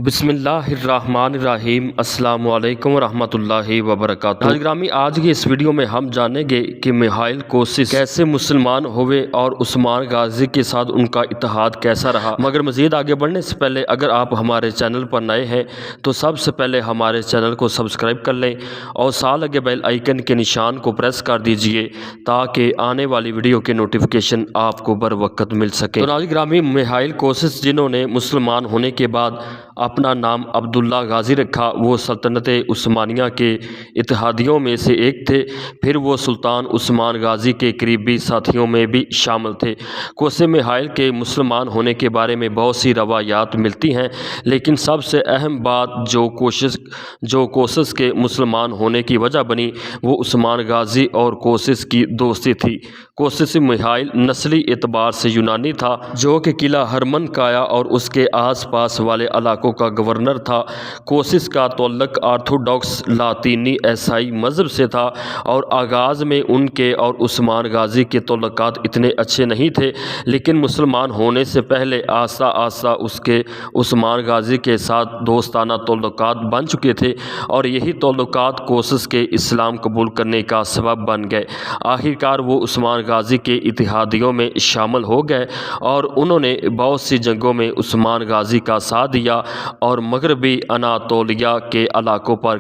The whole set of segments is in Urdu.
بسم اللہ الرحمن الرحیم۔ السلام علیکم ورحمۃ اللہ وبرکاتہ۔ گرامی، آج کی اس ویڈیو میں ہم جانیں گے کہ میخائیل کوسس کیسے مسلمان ہوئے اور عثمان غازی کے ساتھ ان کا اتحاد کیسا رہا۔ مگر مزید آگے بڑھنے سے پہلے اگر آپ ہمارے چینل پر نئے ہیں تو سب سے پہلے ہمارے چینل کو سبسکرائب کر لیں اور ساتھ لگے بیل آئیکن کے نشان کو پریس کر دیجئے تاکہ آنے والی ویڈیو کے نوٹیفیکیشن آپ کو بر وقت مل سکے۔ تو ناظرین گرامی، میخائیل کوسس جنہوں نے مسلمان ہونے کے بعد اپنا نام عبداللہ غازی رکھا، وہ سلطنت عثمانیہ کے اتحادیوں میں سے ایک تھے۔ پھر وہ سلطان عثمان غازی کے قریبی ساتھیوں میں بھی شامل تھے۔ کوسس میخائیل کے مسلمان ہونے کے بارے میں بہت سی روایات ملتی ہیں، لیکن سب سے اہم بات جو کوسس کے مسلمان ہونے کی وجہ بنی وہ عثمان غازی اور کوسس کی دوستی تھی۔ کوسس میخائیل نسلی اعتبار سے یونانی تھا، جو کہ قلعہ ہرمن کایا اور اس کے آس پاس والے علاقوں کا گورنر تھا۔ کوسس کا تعلق آرتھوڈاکس لاطینی عیسائی مذہب سے تھا اور آغاز میں ان کے اور عثمان غازی کے تعلقات اتنے اچھے نہیں تھے، لیکن مسلمان ہونے سے پہلے آہستہ آہستہ اس کے عثمان غازی کے ساتھ دوستانہ تعلقات بن چکے تھے اور یہی تعلقات کوسس کے اسلام قبول کرنے کا سبب بن گئے۔ آخرکار وہ عثمان غازی کے اتحادیوں میں شامل ہو گئے اور انہوں نے بہت سی جنگوں میں عثمان غازی کا ساتھ دیا اور مغربی اناطولیہ کے علاقوں پر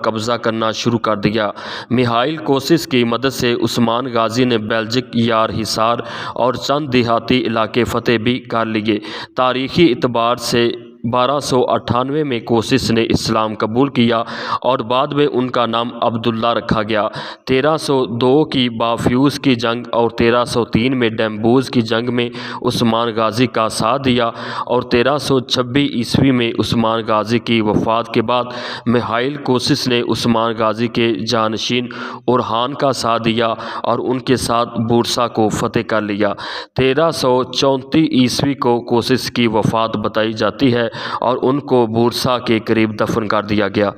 قبضہ کرنا شروع کر دیا۔ میخائیل کوسس کی مدد سے عثمان غازی نے بیلجک، یار حصار اور چند دیہاتی علاقے فتح بھی کر لیے۔ تاریخی اعتبار سے 1298 میں کوسس نے اسلام قبول کیا اور بعد میں ان کا نام عبداللہ رکھا گیا۔ 1302 کی بافیوس کی جنگ اور 1303 میں ڈیمبوز کی جنگ میں عثمان غازی کا ساتھ دیا اور 1326 عیسوی میں عثمان غازی کی وفات کے بعد میخائیل کوسس نے عثمان غازی کے جانشین اورحان کا ساتھ دیا اور ان کے ساتھ بورسا کو فتح کر لیا۔ 1334 عیسوی کو کوسس کی وفات بتائی جاتی ہے اور ان کو بورسا کے قریب دفن کر دیا گیا۔